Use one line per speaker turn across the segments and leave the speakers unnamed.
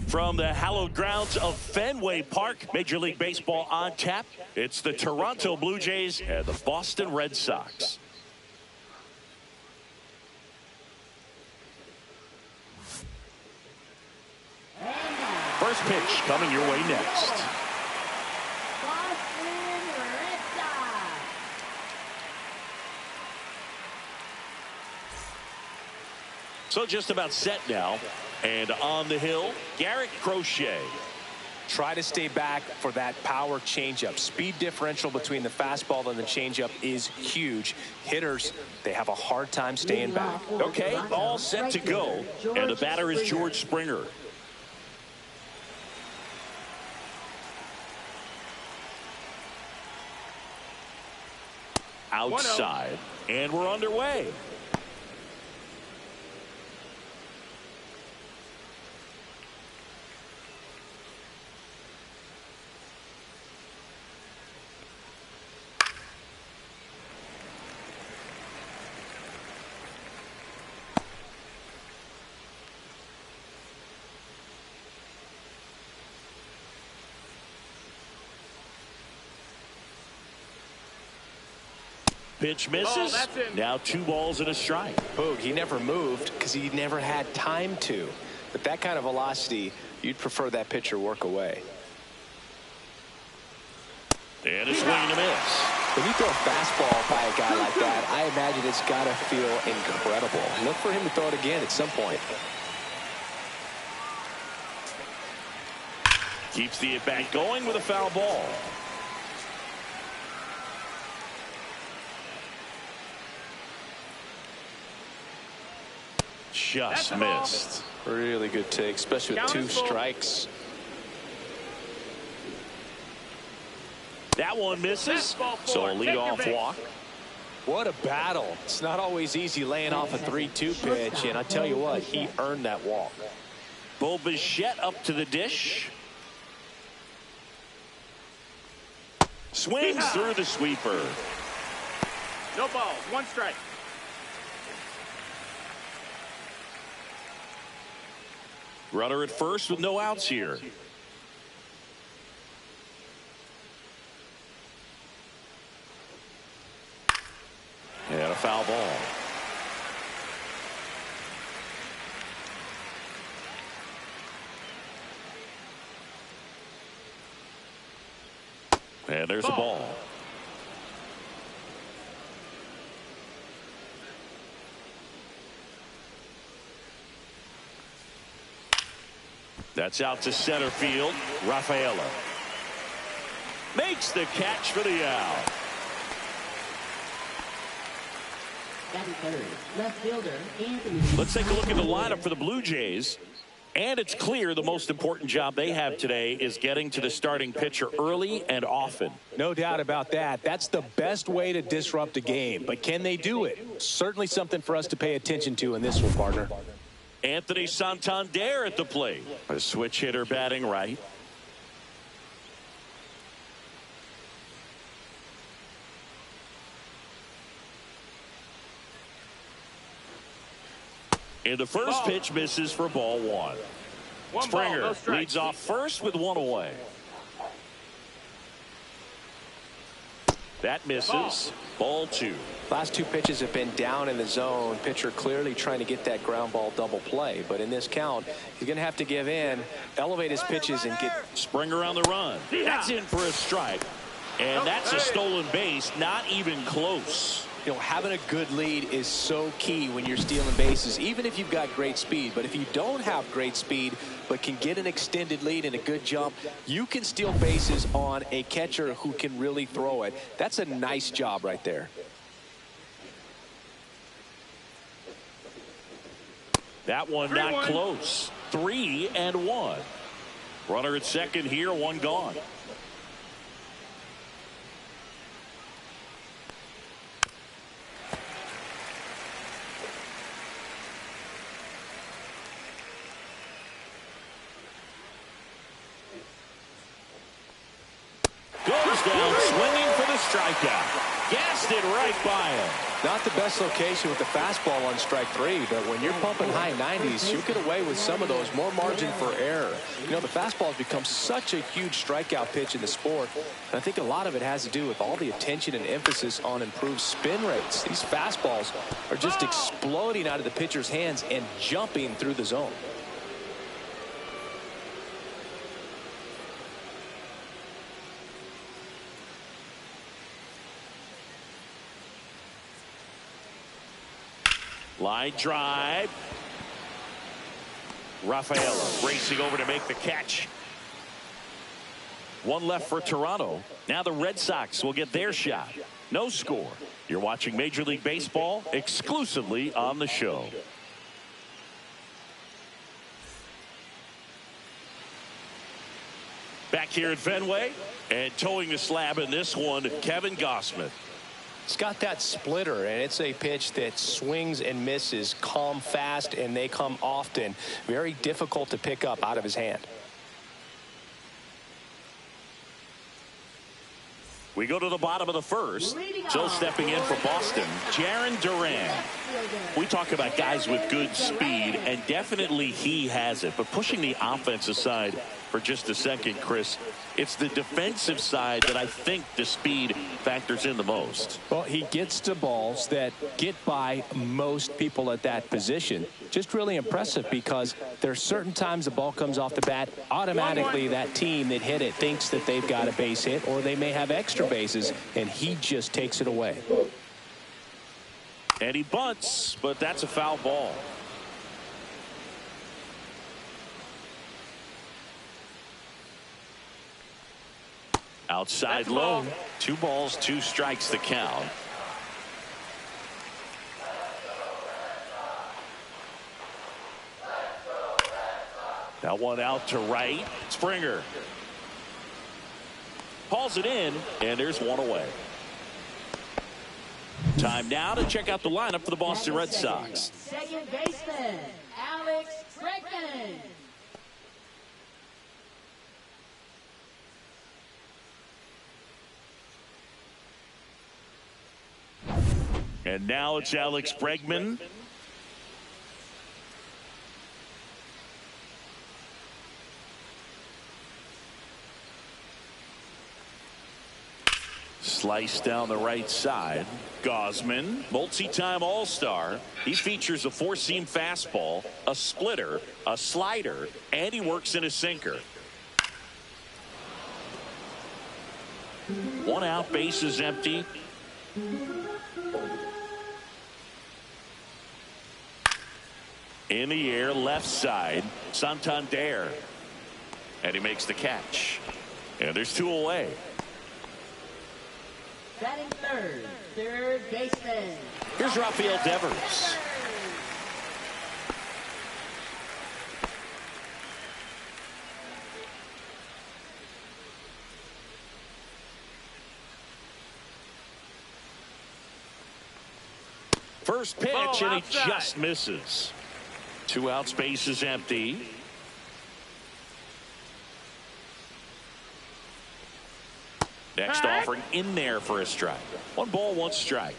From the hallowed grounds of Fenway Park, Major League Baseball on tap. It's the Toronto Blue Jays and the Boston Red Sox. First pitch coming your way next. So just about set now. And on the hill, Garrett Crochet.
Try to stay back for that power changeup. Speed differential between the fastball and the changeup is huge. Hitters, they have a hard time staying back.
Okay, all set to go. And the batter is George Springer. Outside, and we're underway. Pitch misses. Now 2 balls and a strike.
Boog, he never moved because he never had time to. But that kind of velocity, you'd prefer that pitcher work away.
And a swing and a miss.
When you throw a fastball by a guy like that, I imagine it's got to feel incredible. Look for him to throw it again at some point.
Keeps the at-bat going with a foul ball. Just missed.
Really good take, especially with 2 strikes.
That one misses. So a leadoff walk.
What a battle. It's not always easy laying off a 3-2 pitch, and I tell you what, he earned that walk.
Bo Bichette up to the dish. Swings through the sweeper.
No balls, 1 strike.
Runner at first with no outs here. And a foul ball. And there's a ball. That's out to center field. Rafaela makes the catch for the out.
Left fielder, Anthony.
Let's take a look at the lineup for the Blue Jays. And it's clear the most important job they have today is getting to the starting pitcher early and often.
No doubt about that. That's the best way to disrupt a game. But can they do it? Certainly something for us to pay attention to in this one, partner.
Anthony Santander at the plate. A switch hitter batting right. And the first pitch misses for ball 1. Springer leads off first with 1 away. That misses. Ball 2.
Last 2 pitches have been down in the zone. Pitcher clearly trying to get that ground ball double play. But in this count, he's going to have to give in, elevate his pitches, and get.
Springer on the run. That's in for a strike. And that's a stolen base. Not even close.
You know, having a good lead is so key when you're stealing bases, even if you've got great speed. But if you don't have great speed but can get an extended lead and a good jump, you can steal bases on a catcher who can really throw it. That's a nice job right there.
That one not close. 3-1. Runner at second here, 1 gone. Goes down swinging for the strikeout. Gassed it right by him.
Not the best location with the fastball on strike 3, but when you're pumping high 90s, you'll get away with some of those, more margin for error. You know, the fastball has become such a huge strikeout pitch in the sport, and I think a lot of it has to do with all the attention and emphasis on improved spin rates. These fastballs are just exploding out of the pitcher's hands and jumping through the zone.
Line drive. Rafaela racing over to make the catch. One left for Toronto. Now the Red Sox will get their shot. No score. You're watching Major League Baseball exclusively on the show. Back here at Fenway, and towing the slab in this one, Kevin Gausman.
It's got that splitter, and it's a pitch that swings and misses, come fast, and they come often. Very difficult to pick up out of his hand.
We go to the bottom of the first. So stepping in for Boston, Jarren Duran. We talk about guys with good speed, and definitely he has it. But pushing the offense aside for just a second, Chris, it's the defensive side that I think the speed factors in the most.
Well, he gets to balls that get by most people at that position. Just really impressive because there are certain times the ball comes off the bat, automatically that team that hit it thinks that they've got a base hit, or they may have extra bases, and he just takes it away.
And he bunts, but that's a foul ball. Outside low. 2 balls, 2 strikes the count. That one out to right. Springer hauls it in, and there's one away. Time now to check out the lineup for the Boston Red Sox.
Second baseman, Alex Bregman.
And now it's Alex Bregman. Slice down the right side. Gausman, multi-time All-Star. He features a 4-seam fastball, a splitter, a slider, and he works in a sinker. 1 out, base is empty. In the air, left side, Santander. And he makes the catch. And there's 2 away.
Batting third baseman.
Here's Rafael Devers. First pitch, and he just misses. 2 outs, base is empty. Next offering in there for a strike. 1 ball, 1 strike.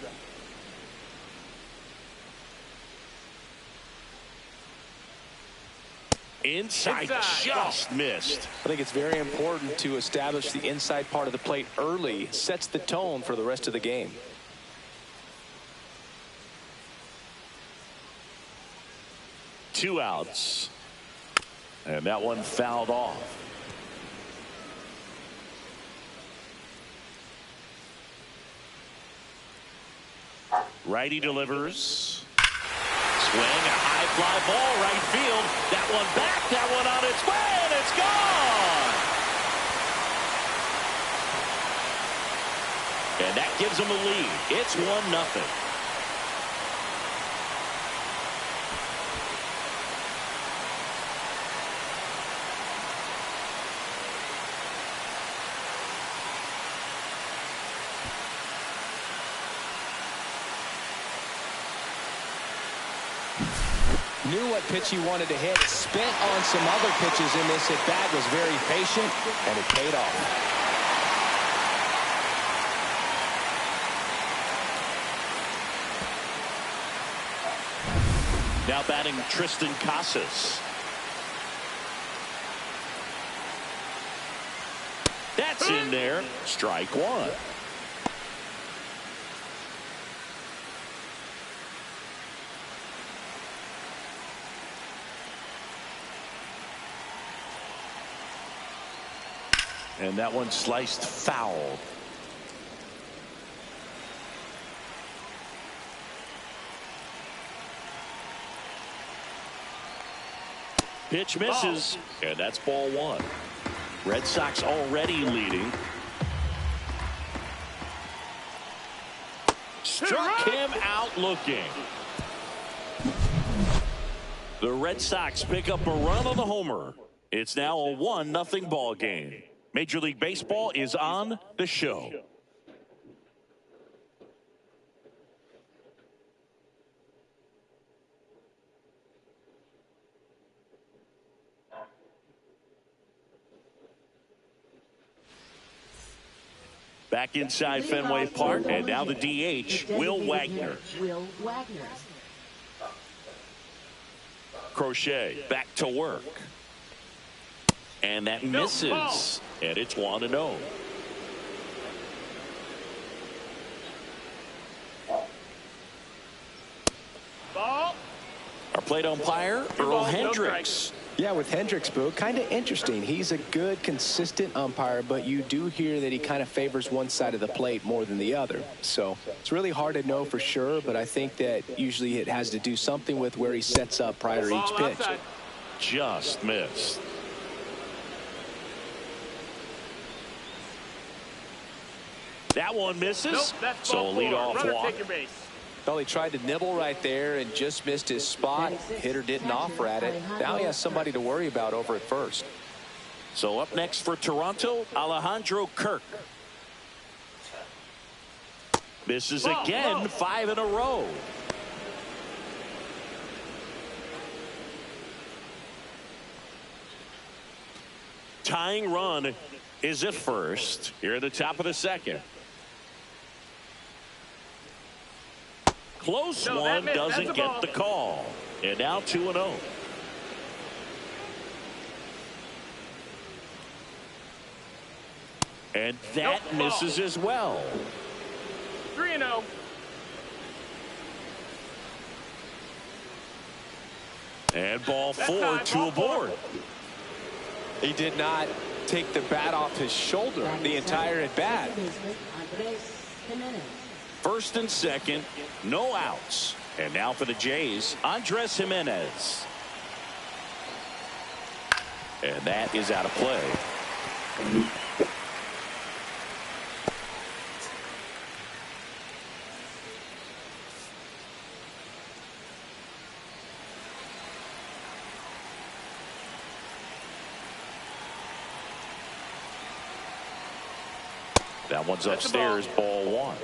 Inside just missed.
I think it's very important to establish the inside part of the plate early. It sets the tone for the rest of the game.
Two outs. And that one fouled off. Righty delivers. Swing, a high fly ball, right field. That one back, that one on its way, and it's gone. And that gives them a lead. It's 1-0.
Knew what pitch he wanted to hit, spent on some other pitches in this at bat, was very patient, and it paid off.
Now batting Tristan Casas. That's in there. Strike one. And that one sliced foul. Pitch misses, and that's ball one. Red Sox already leading. Struck him out looking. The Red Sox pick up a run on the homer. It's now a 1-0 ball game. Major League Baseball is on the show. Back inside Fenway Park, and now the DH, Will Wagner. Crochet back to work. And that misses. And it's 1-0.
Ball.
Our plate umpire, Earl Hendricks.
Yeah, with Hendricks, Boo, kind of interesting. He's a good, consistent umpire, but you do hear that he kind of favors one side of the plate more than the other. So it's really hard to know for sure, but I think that usually it has to do something with where he sets up prior to each pitch.
Just missed. That one misses.
Nope,
so a leadoff walk.
Take your base.
Well, he tried to nibble right there and just missed his spot. Hitter didn't offer at it. Now he has somebody to worry about over at first.
So up next for Toronto, Alejandro Kirk. Misses again, 5 in a row. Tying run is at first here at the top of the second. Close one, doesn't get the call. And now 2-0. And that misses as well.
3-0.
And ball 4, 2 aboard.
He did not take the bat off his shoulder the entire at bat.
First and second, no outs. And now for the Jays, Andres Jimenez. And that is out of play. That one's upstairs, ball 1.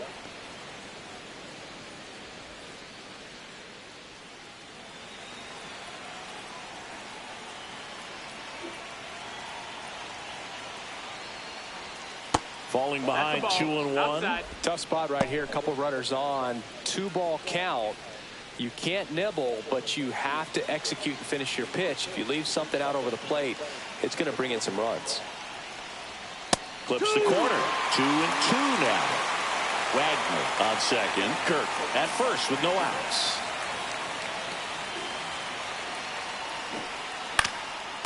Falling behind 2-1.
Outside.
Tough spot right here. A couple runners on. 2-ball count. You can't nibble, but you have to execute and finish your pitch. If you leave something out over the plate, it's going to bring in some runs.
Clips the corner. 2-2 now. Wagner on second. Kirk at first with no outs.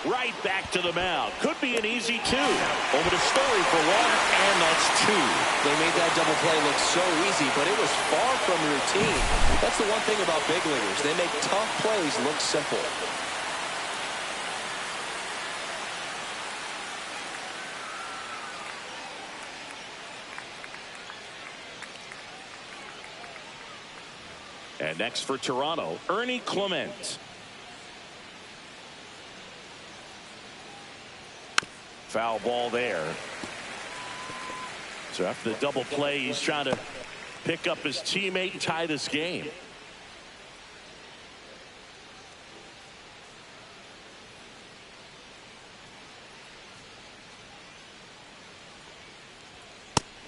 Right back to the mound. Could be an easy 2. Over to Story for 1, and that's 2.
They made that double play look so easy, but it was far from routine. That's the one thing about big leaguers. They make tough plays look simple.
And next for Toronto, Ernie Clement. Foul ball there. So after the double play, he's trying to pick up his teammate and tie this game.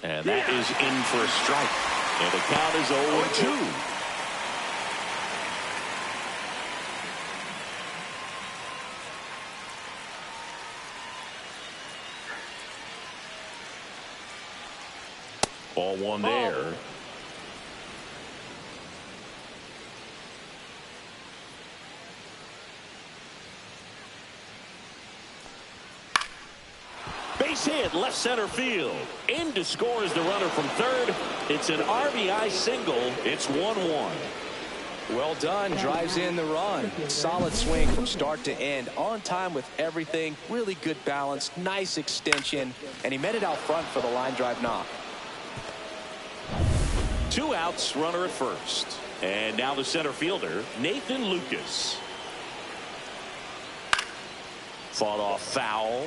And that is in for a strike. And the count is 0-2. Ball one there. Base hit, left center field. In to score is the runner from third. It's an RBI single. It's 1-1.
Well done. Drives in the run. Solid swing from start to end. On time with everything. Really good balance. Nice extension. And he met it out front for the line drive knock.
2 outs, runner at first. And now the center fielder, Nathan Lucas. Fought off foul.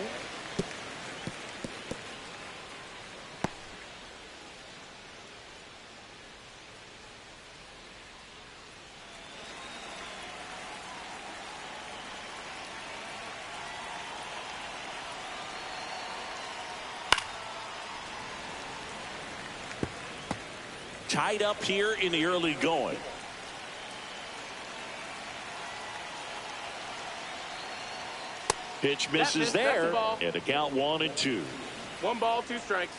Tied up here in the early going. Pitch misses there, and a count 1-2.
1 ball, 2 strikes.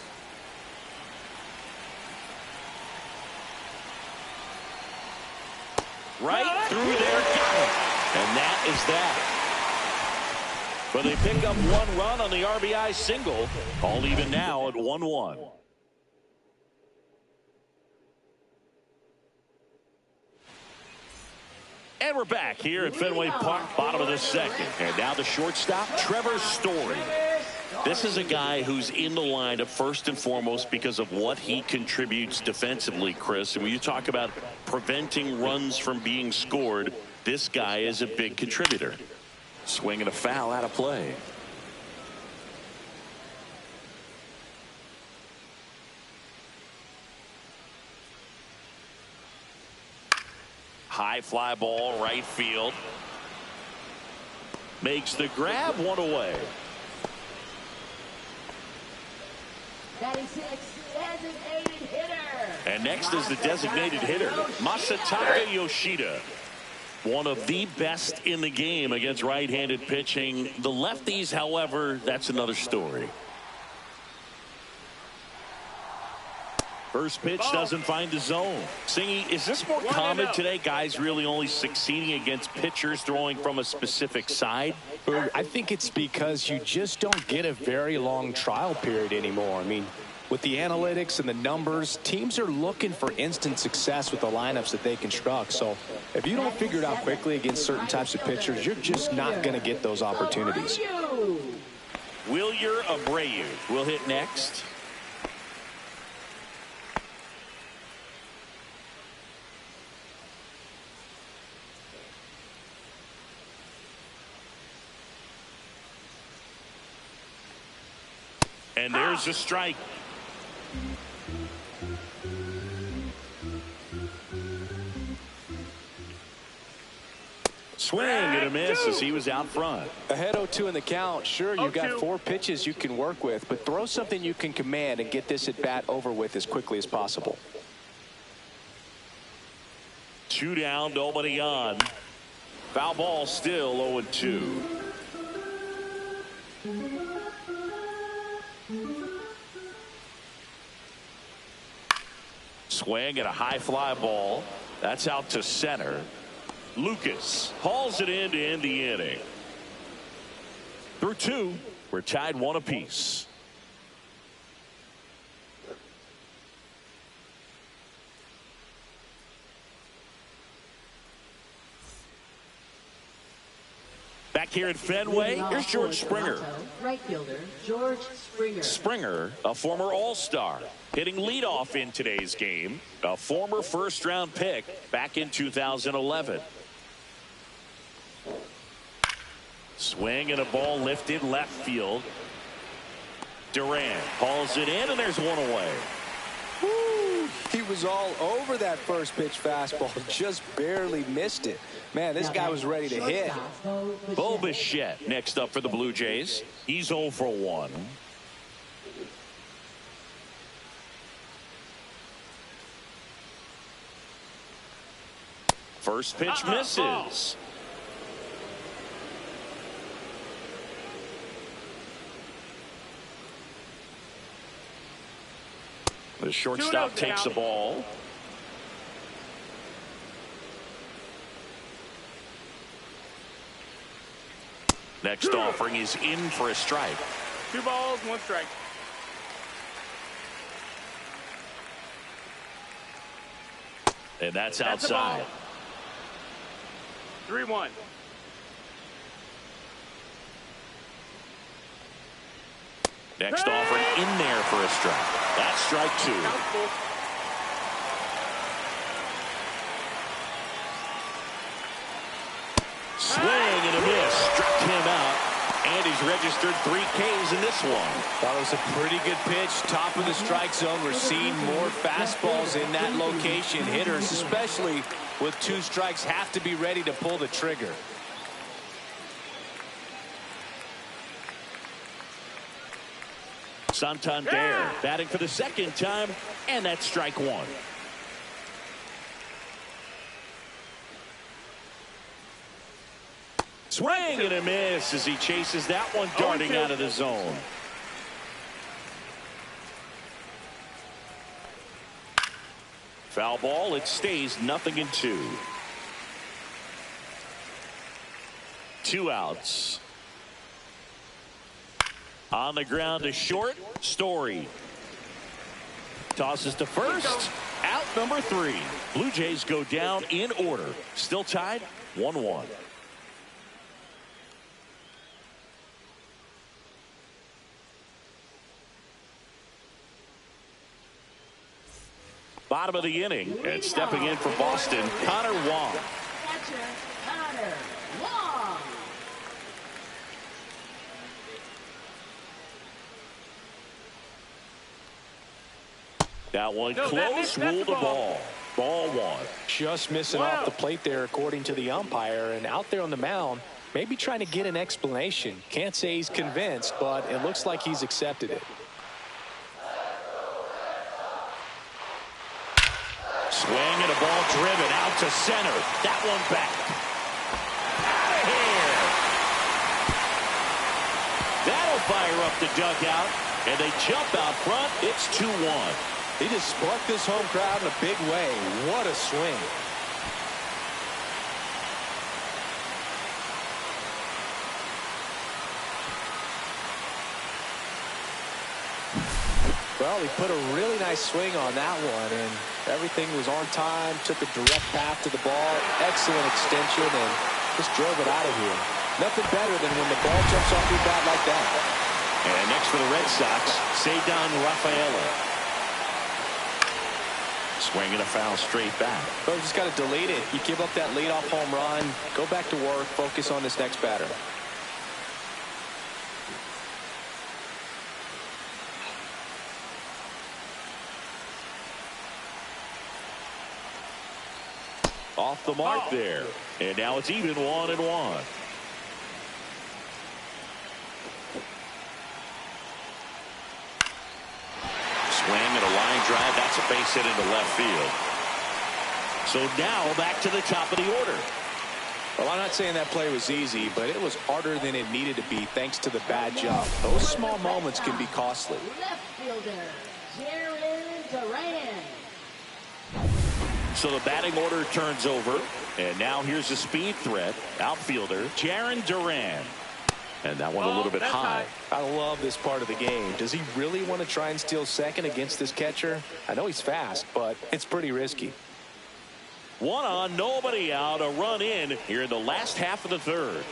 Right through there, got him. And that is that. But they pick up 1 run on the RBI single. All even now at 1-1. And we're back here at Fenway Park, bottom of the second. And now the shortstop, Trevor Story. This is a guy who's in the lineup first and foremost because of what he contributes defensively, Chris. And when you talk about preventing runs from being scored, this guy is a big contributor. Swinging a foul out of play. High fly ball, right field. Makes the grab, 1 away.
Batting 6, designated hitter.
And next is the designated hitter, Masataka Yoshida. One of the best in the game against right-handed pitching. The lefties, however, that's another story. First pitch doesn't find the zone. Singy, is this more common today? Guys really only succeeding against pitchers throwing from a specific side?
I think it's because you just don't get a very long trial period anymore. I mean, with the analytics and the numbers, teams are looking for instant success with the lineups that they construct. So if you don't figure it out quickly against certain types of pitchers, you're just not going to get those opportunities.
Wilyer Abreu will hit next. And there's a strike. Swing and a miss as he was out front.
Ahead 0-2 in the count. Sure, you've got 4 pitches you can work with, but throw something you can command and get this at bat over with as quickly as possible.
2 down, nobody on. Foul ball still 0-2. Swing and a high fly ball. That's out to center. Lucas hauls it in to end the inning. Through 2, we're tied 1 apiece. Back here at Fenway, here's George Springer.
Right fielder, George Springer.
Springer, a former All-Star, hitting leadoff in today's game. A former first-round pick back in 2011. Swing and a ball lifted left field. Durant hauls it in, and there's 1 away.
Woo! He was all over that first pitch fastball, just barely missed it. Man, this guy was ready to hit.
Bo Bichette next up for the Blue Jays. He's 0 for 1. First pitch misses. The shortstop
2-0
takes the
count.
ball. Next offering is in for a strike.
2 balls, 1 strike.
And that's
That's a
outside.
ball. 3-1.
Next offering in there for a strike. That's strike 2.
Count full.
Swing and a miss. Struck him out. And he's registered 3 Ks in this one.
Thought it was a pretty good pitch. Top of the strike zone. We're seeing more fastballs in that location. Hitters, especially with 2 strikes, have to be ready to pull the trigger.
Santander batting for the 2nd time, and that's strike 1. Swing and a miss as he chases that one darting out of the zone. Foul ball. It stays 0-2. 2 outs. On the ground to short. Story tosses to first. Out number 3. Blue Jays go down in order. Still tied 1-1. Bottom of the inning, and stepping in for Boston, Connor Wong.
Catcher, Connor Wong.
That one
No,
close,
that's
ruled
the
the
ball.
ball. Ball 1.
Just missing off the plate there, according to the umpire. And out there on the mound, maybe trying to get an explanation. Can't say he's convinced, but it looks like he's accepted it.
Swing and a ball driven out to center. That one back. Out of here. That'll fire up the dugout, and they jump out front. It's 2-1.
He just sparked this home crowd in a big way. What a swing. Well, he put a really nice swing on that one, and everything was on time, took a direct path to the ball, excellent extension, and just drove it out of here. Nothing better than when the ball jumps off your bat like that.
And next for the Red Sox, Cedar Rafaela. Swing and a foul straight back.
But you just got to delete it. You give up that leadoff home run, go back to work, focus on this next batter.
Off the mark there. And now it's even 1-1. Swing and a line drive. That's a base hit into left field. So now back to the top of the order.
Well, I'm not saying that play was easy, but it was harder than it needed to be thanks to the bad job. Those small moments can be costly.
Left fielder, Jaron Duran.
So the batting order turns over. And now here's the speed threat. Outfielder, Jaron Duran. And that one a little bit high.
I love this part of the game. Does he really want to try and steal second against this catcher? I know he's fast, but it's pretty risky.
1 on, nobody out. A run in here in the last half of the 3rd.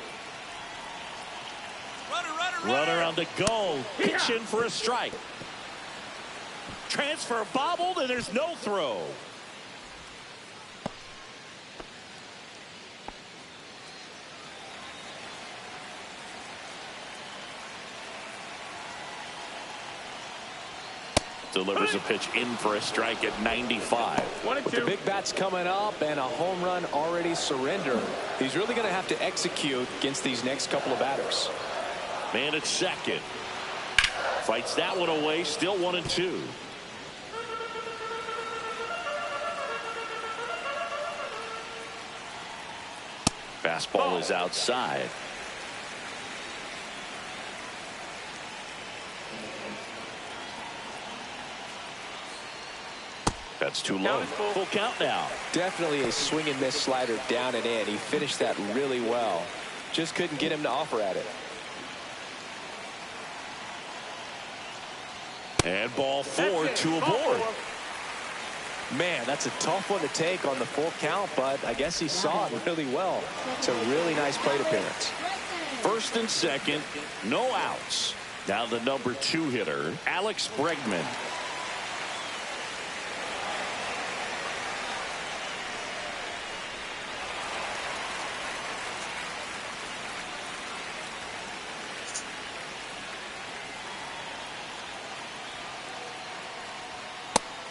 Runner on the go. Pitch in for a strike. Transfer bobbled, and there's no throw. Delivers a pitch in for a strike at 95.
With the big bats coming up and a home run already surrendered, he's really going to have to execute against these next couple of batters.
Man at second. Fights that one away. Still 1-2. Fastball is outside. That's too low. Full count now.
Definitely a swing and miss slider down and in. He finished that really well. Just couldn't get him to offer at it.
And ball 4, 2 aboard.
Man, that's a tough one to take on the full count, but I guess he saw it really well. It's a really nice plate appearance.
First and second, no outs. Now the number 2 hitter, Alex Bregman.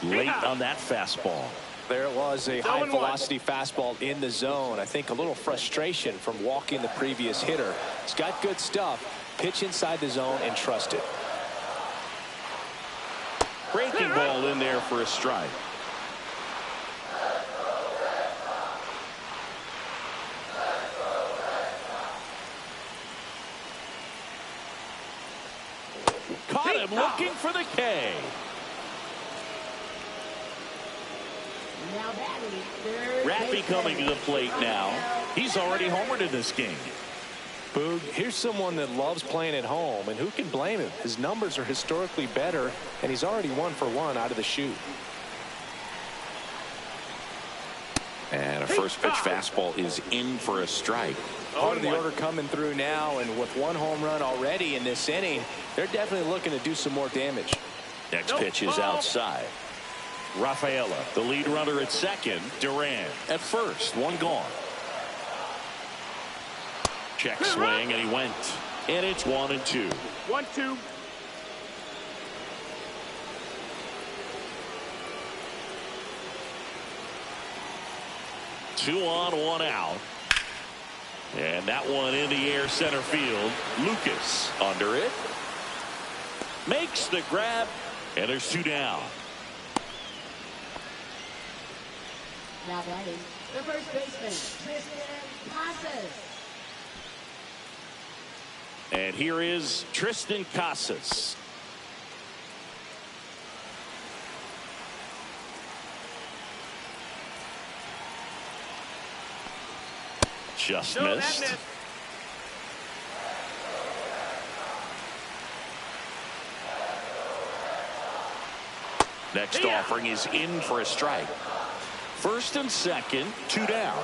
Late on that fastball.
There it was, a high velocity fastball in the zone. I think a little frustration from walking the previous hitter. He's got good stuff. Pitch inside the zone and trust it.
Breaking ball in there for a strike. Caught him looking for the K. Raffy coming to the plate now. He's already homered in this game.
Boog, here's someone that loves playing at home, and who can blame him? His numbers are historically better, and he's already 1 for 1 out of the chute.
And a first pitch fastball is in for a strike.
Part of the order coming through now, and with 1 home run already in this inning, they're definitely looking to do some more damage.
Next pitch is outside. Rafaela, the lead runner at second. Duran at first. 1 gone. Check swing, and he went. And it's 1-2.
1-2.
Two on, 1 out. And that one in the air center field. Lucas under it. Makes the grab. And there's 2 down.
Now batting, the first baseman, Tristan Casas.
And here is Tristan Casas. Just missed. Next offering is in for a strike. First and second, 2 down.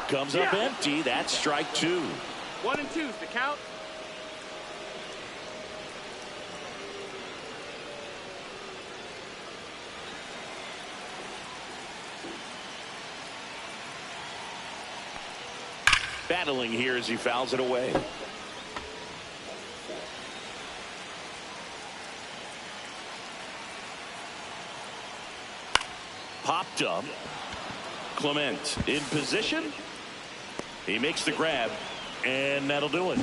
Comes up empty. That's strike 2.
1-2 is the count.
Battling here as he fouls it away. Popped up. Clement in position. He makes the grab, and that'll do it.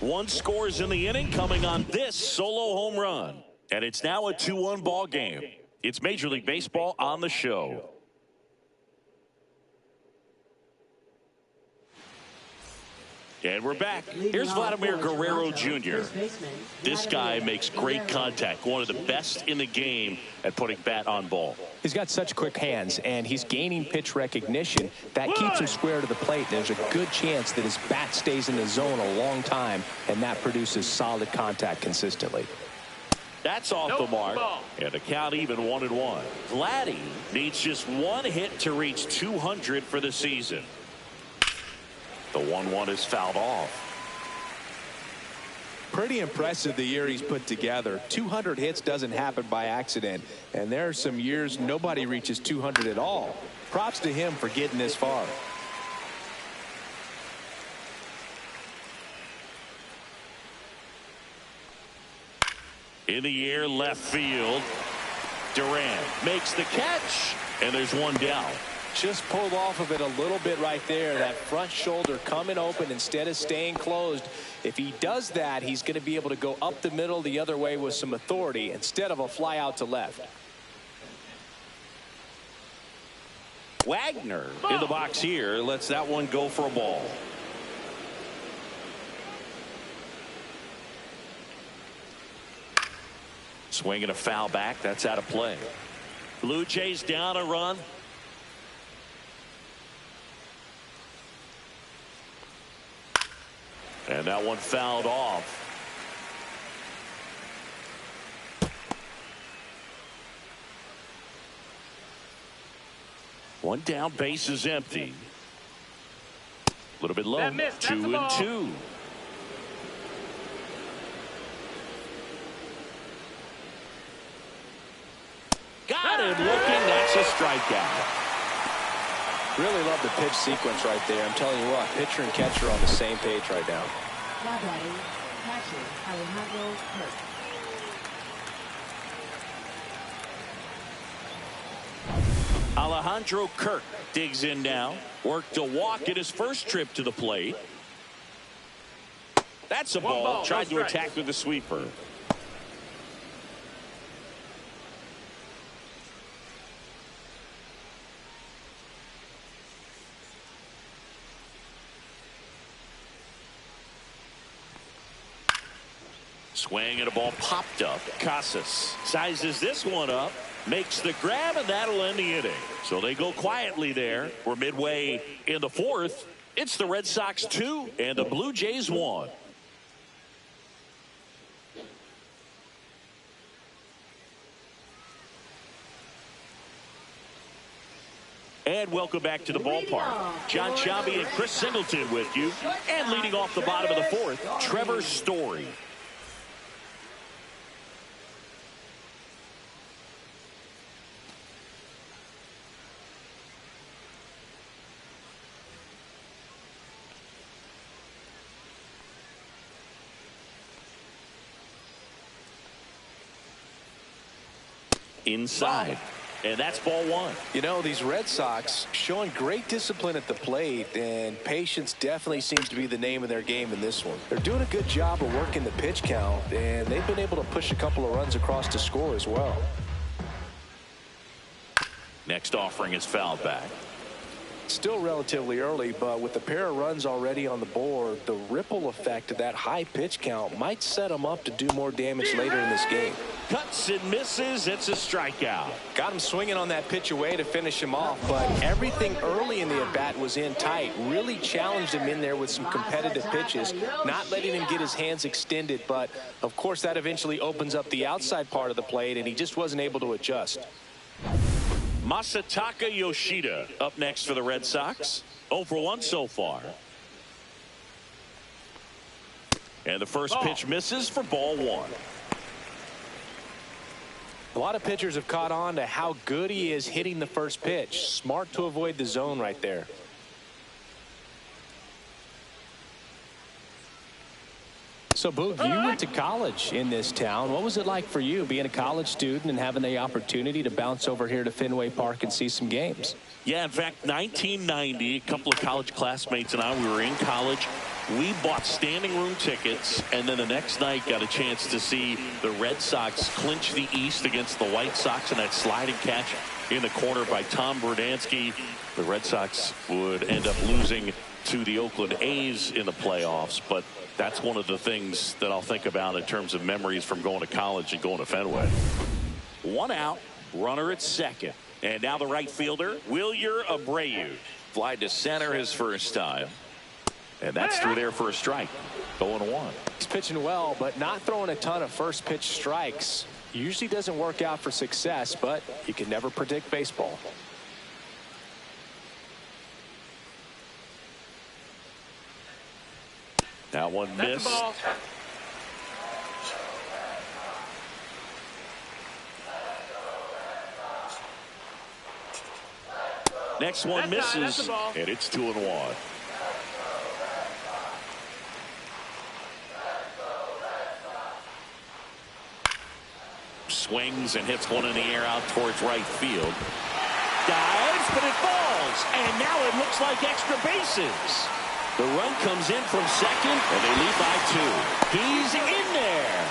1 scores in the inning coming on this solo home run. And it's now a 2-1 ball game. It's Major League Baseball on the show. And we're back. Here's Vladimir Guerrero Jr. This guy makes great contact. One of the best in the game at putting bat on ball.
He's got such quick hands, and he's gaining pitch recognition. That keeps him square to the plate. There's a good chance that his bat stays in the zone a long time, and that produces solid contact consistently.
That's off the mark. And the count even 1-1. Vladdy needs just 1 hit to reach 200 for the season. The 1-1 is fouled off.
Pretty impressive the year he's put together. 200 hits doesn't happen by accident. And there are some years nobody reaches 200 at all. Props to him for getting this far.
In the air, left field. Durant makes the catch. And there's 1 down.
Just pulled off of it a little bit right there. That front shoulder coming open instead of staying closed. If he does that, he's going to be able to go up the middle the other way with some authority instead of a fly out to left.
Wagner in the box here lets that one go for a ball. Swing and a foul back. That's out of play. Blue Jays down a run. And that one fouled off. One down, base is empty. A little bit low. 2-2. Got him looking. That's a strikeout.
Really love the pitch sequence right there. I'm telling you what, pitcher and catcher are on the same page right now.
Alejandro Kirk digs in now. Worked a walk in his first trip to the plate. That's a ball. Tried to attack with the sweeper. Swing and a ball popped up. Casas sizes this one up. Makes the grab, and that'll end the inning. So they go quietly there. We're midway in the fourth. It's the Red Sox 2 and the Blue Jays 1. And welcome back to the ballpark. John Sciambi and Chris Singleton with you. And leading off the bottom of the fourth, Trevor Story. Inside. And that's ball one.
You know, these Red Sox showing great discipline at the plate, and patience definitely seems to be the name of their game in this one. They're doing a good job of working the pitch count, and they've been able to push a couple of runs across to score as well.
Next offering is fouled back.
Still relatively early, but with a pair of runs already on the board, the ripple effect of that high pitch count might set them up to do more damage later in this game.
Cuts and misses. It's a strikeout.
Got him swinging on that pitch away to finish him off, but everything early in the at-bat was in tight. Really challenged him in there with some competitive pitches, not letting him get his hands extended, but of course that eventually opens up the outside part of the plate, and he just wasn't able to adjust.
Masataka Yoshida up next for the Red Sox. 0 for 1 so far. And the first pitch misses for ball one.
A lot of pitchers have caught on to how good he is hitting the first pitch. Smart to avoid the zone right there.
So, Boog, you went to college in this town. What was it like for you being a college student and having the opportunity to bounce over here to Fenway Park and see some games?
Yeah, in fact, 1990, a couple of college classmates and I, we were in college. We bought standing room tickets, and then the next night got a chance to see the Red Sox clinch the East against the White Sox in that sliding catch in the corner by Tom Verdansky. The Red Sox would end up losing to the Oakland A's in the playoffs, but that's one of the things that I'll think about in terms of memories from going to college and going to Fenway. One out, runner at second. And now the right fielder, Wilyer Abreu. Fly to center his first time. And that's through there for a strike. 0-1.
He's pitching well, but not throwing a ton of first pitch strikes. Usually doesn't work out for success, but you can never predict baseball.
That one missed. Next one misses, and it's 2-1. Swings and hits one in the air out towards right field. Dives, but it falls, and now it looks like extra bases. The run comes in from second, and they lead by 2. He's in there.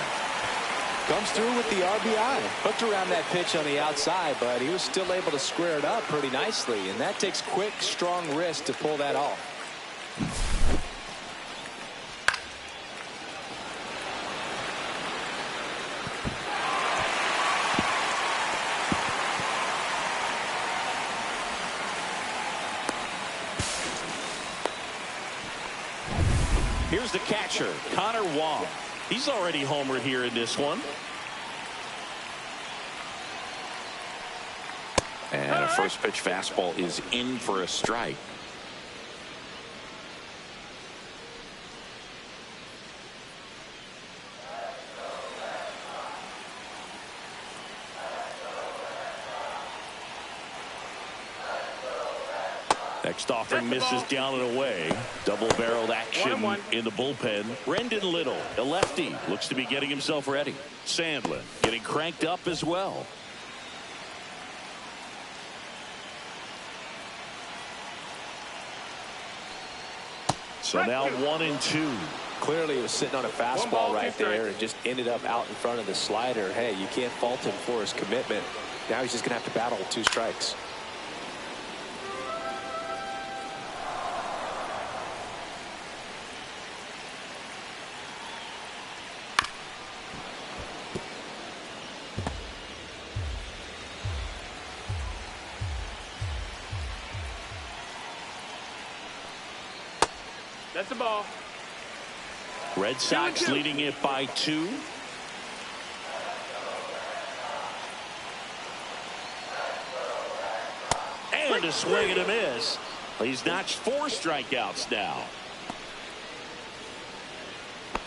Comes through with the RBI. Hooked around that pitch on the outside, but he was still able to square it up pretty nicely, and that takes quick, strong wrist to pull that off.
Here's the catcher, Connor Wong. He's already homered here in this one. And a first pitch fastball is in for a strike. Next offering misses down and away. Double-barreled action in the bullpen. Brendan Little, a lefty, looks to be getting himself ready. Sandlin getting cranked up as well. So now 1-2.
Clearly he was sitting on a fastball right there and just ended up out in front of the slider. Hey, you can't fault him for his commitment. Now he's just going to have to battle 2 strikes.
That's the ball.
Red Sox leading it by 2. And a swing and a miss. He's notched 4 strikeouts now.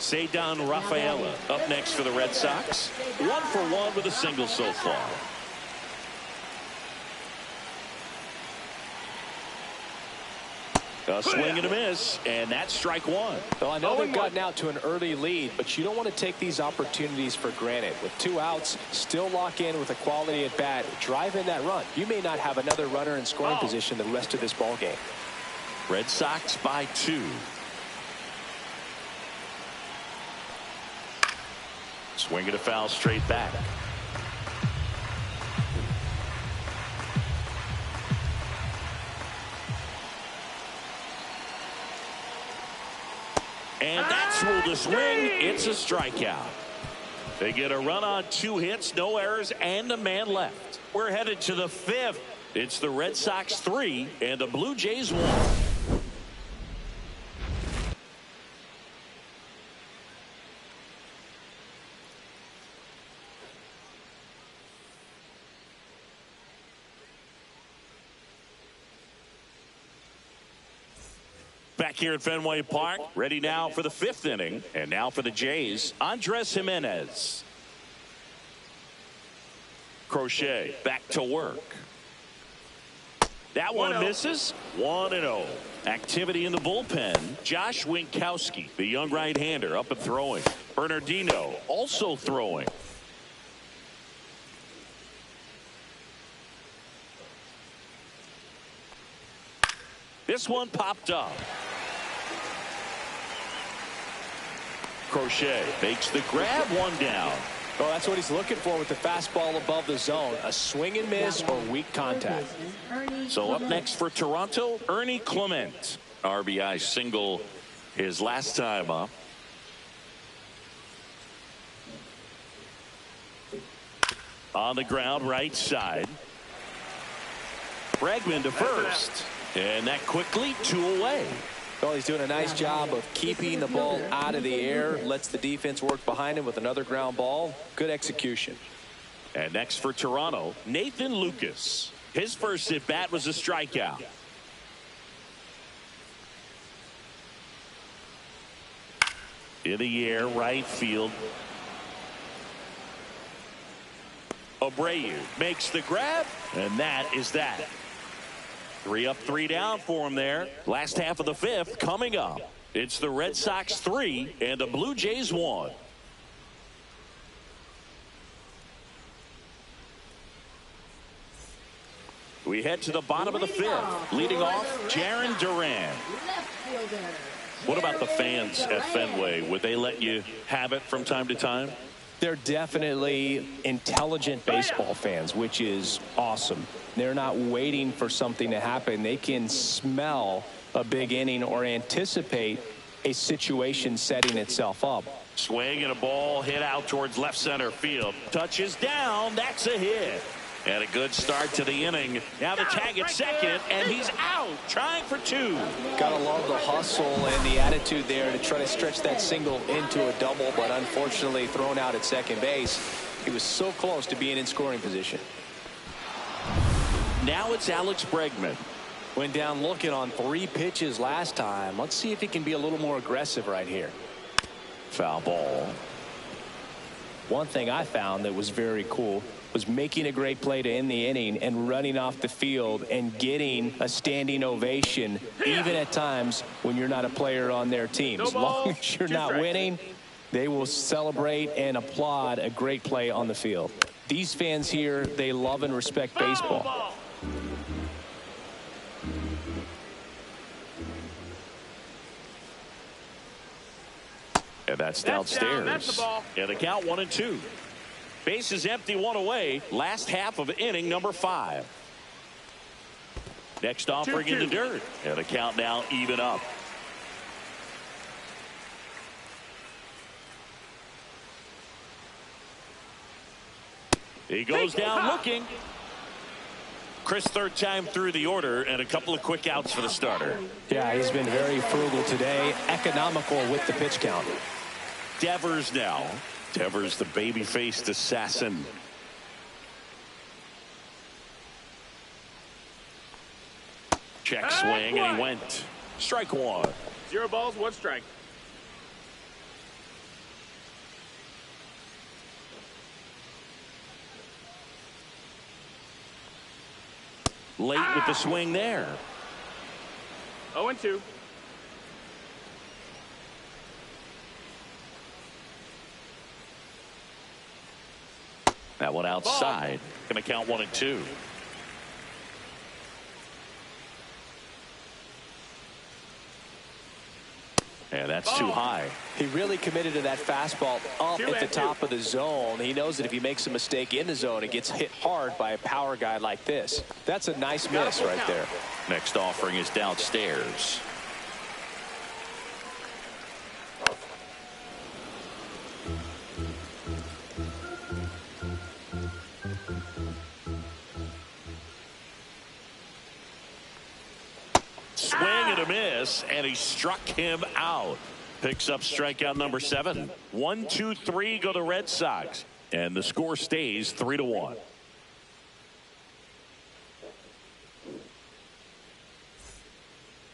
Cedar Rafaela up next for the Red Sox. 1 for 1 with a single so far. A swing and a miss, and that's strike 1.
Well, I know they've gotten out to an early lead, but you don't want to take these opportunities for granted. With 2 outs, still lock in with a quality at bat, drive in that run. You may not have another runner in scoring position the rest of this ball game.
Red Sox by 2. Swing and a foul straight back. And that's ruled a swing. It's a strikeout. They get a run on 2 hits, no errors, and a man left. We're headed to the 5th. It's the Red Sox 3 and the Blue Jays 1. Back here at Fenway Park, ready now for the 5th inning. And now for the Jays, Andres Jimenez. Crochet back to work. That one misses. 1-0. Activity in the bullpen. Josh Winkowski, the young right-hander, up and throwing. Bernardino also throwing. This one popped up. Crochet makes the grab, 1 down.
Well, that's what he's looking for with the fastball above the zone. A swing and miss or weak contact.
So up next for Toronto, Ernie Clement. RBI single his last time up. On the ground, right side. Bregman to first. And that quickly 2 away.
Well, he's doing a nice job of keeping the ball out of the air. Lets the defense work behind him with another ground ball. Good execution.
And next for Toronto, Nathan Lucas. His first at bat was a strikeout. In the air, right field. Abreu makes the grab, and that is that. 3 up, 3 down for him there. Last half of the 5th coming up. It's the Red Sox 3 and the Blue Jays 1. We head to the bottom of the 5th. Leading off, Jarren Duran. What about the fans at Fenway? Would they let you have it from time to time?
They're definitely intelligent baseball fans, which is awesome. They're not waiting for something to happen. They can smell a big inning or anticipate a situation setting itself up.
Swing and a ball hit out towards left center field. Touches down. That's a hit. And a good start to the inning. Now the tag at second, and he's out, trying for two.
Gotta love the hustle and the attitude there to try to stretch that single into a double, but unfortunately thrown out at second base. He was so close to being in scoring position.
Now it's Alex Bregman.
Went down looking on 3 pitches last time. Let's see if he can be a little more aggressive right here.
Foul ball.
One thing I found that was very cool was making a great play to end the inning and running off the field and getting a standing ovation, even at times when you're not a player on their team. As long as you're not winning, they will celebrate and applaud a great play on the field. These fans here, they love and respect baseball.
And that's downstairs. That's the ball. And the count 1-2. Bases empty, 1 away. Last half of inning number 5. Next offering in the dirt. And the count now even up. He goes down looking. Chris, third time through the order, and a couple of quick outs for the starter.
Yeah, he's been very frugal today, economical with the pitch count.
Devers now. Devers, the baby-faced assassin. Check swing, and he went. Strike 1.
0 balls, 1 strike.
Late with the swing there.
0-2.
That one outside. Going to count 1-2. And that's too high.
He really committed to that fastball up at the top of the zone. He knows that if he makes a mistake in the zone, it gets hit hard by a power guy like this. That's a nice miss right there.
Next offering is downstairs. Swing and a miss, and he struck him out. Picks up strikeout number 7. 1, 2, 3 go the Red Sox, and the score stays 3-1.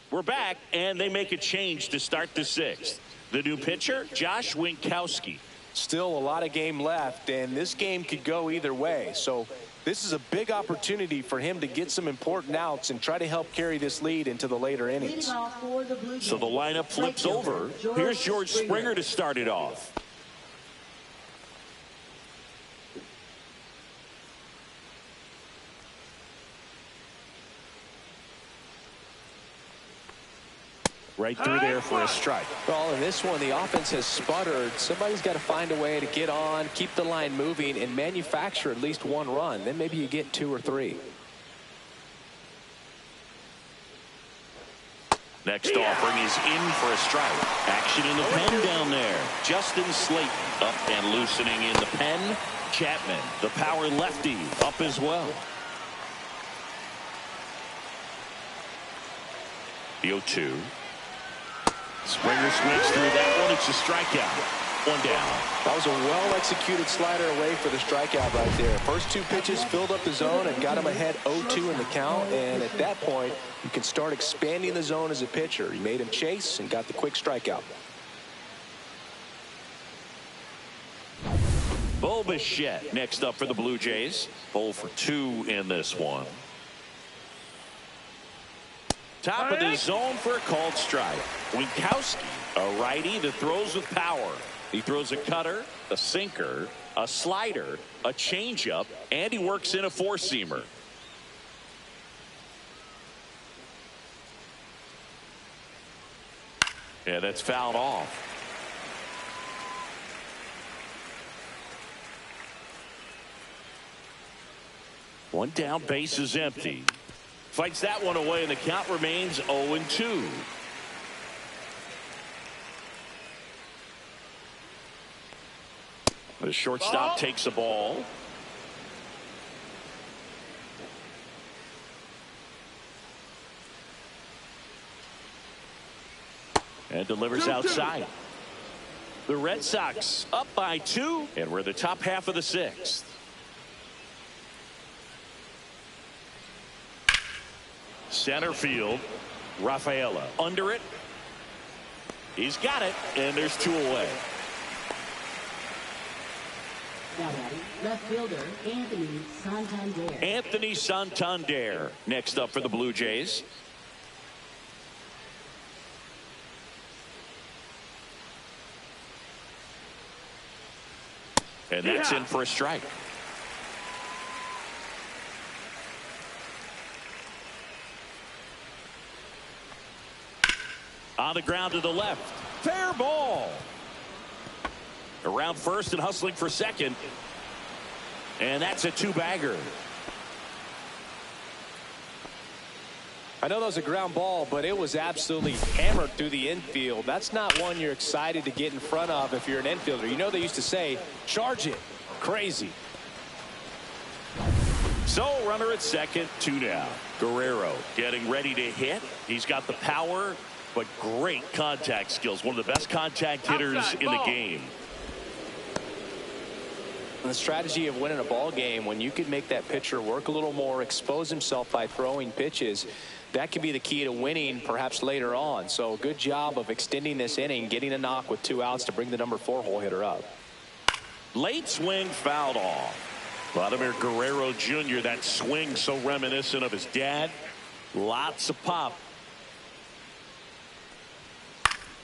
We're back, and they make a change to start the 6th. The new pitcher, Josh Winkowski.
Still a lot of game left, and this game could go either way. So this is a big opportunity for him to get some important outs and try to help carry this lead into the later innings.
So the lineup flips over. Here's George Springer to start it off. Right through there for a strike.
Well, in this one, the offense has sputtered. Somebody's got to find a way to get on, keep the line moving, and manufacture at least 1 run. Then maybe you get 2 or 3.
Next offering is in for a strike. Action in the pen down there. Justin Slayton up and loosening in the pen. Chapman, the power lefty, up as well. The 0-2. Springer swings through that one. It's a strikeout. 1 down.
That was a well-executed slider away for the strikeout right there. First 2 pitches filled up the zone and got him ahead 0-2 in the count. And at that point, you can start expanding the zone as a pitcher. He made him chase and got the quick strikeout.
Bo Bichette next up for the Blue Jays. 0 for 2 in this one. Top of the zone for a called strike. Winkowski, a righty that throws with power. He throws a cutter, a sinker, a slider, a changeup, and he works in a 4-seamer. Yeah, that's fouled off. One down, base is empty. Fights that one away, and the count remains 0-2. The shortstop takes the ball. And delivers outside. The Red Sox up by 2, and we're the top half of the 6th. Center field, Rafaela under it. He's got it, and there's 2 away.
Now batting, left fielder Anthony Santander.
Anthony Santander next up for the Blue Jays. And that's in for a strike. On the ground to the left. Fair ball. Around first and hustling for second. And that's a 2-bagger.
I know that was a ground ball, but it was absolutely hammered through the infield. That's not one you're excited to get in front of if you're an infielder. You know they used to say, charge it. Crazy.
So runner at second, 2 down. Guerrero getting ready to hit. He's got the power, but great contact skills. One of the best contact hitters in the game.
The strategy of winning a ball game, when you could make that pitcher work a little more, expose himself by throwing pitches, that could be the key to winning perhaps later on. So good job of extending this inning, getting a knock with 2 outs to bring the number 4 hole hitter up.
Late swing fouled off. Vladimir Guerrero Jr., that swing so reminiscent of his dad. Lots of pop.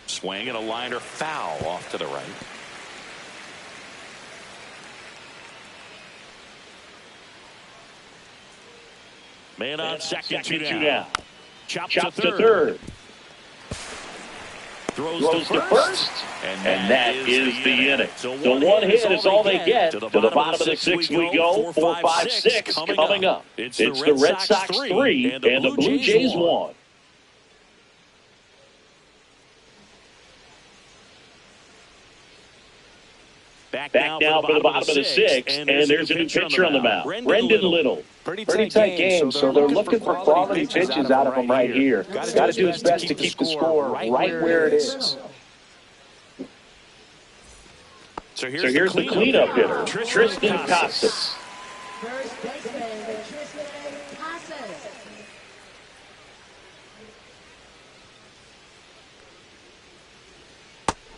Swing and a liner foul off to the right. Man on second, 2 down. Chops to third. Throws to first. And that is the inning. So one hit is all they get. To the bottom of the 6th we go. 4, 5, 6 coming up. It's the Red Sox 3 and the Blue Jays 1. Back now for the bottom of the 6th, and there's a new pitcher on the mound. Brendan Little.
Pretty tight game, so they're looking for quality pitches out of him right here. Got to do his best to keep the score right where it is.
So here's the cleanup hitter, Tristan Casas.
First baseman Tristan Casas.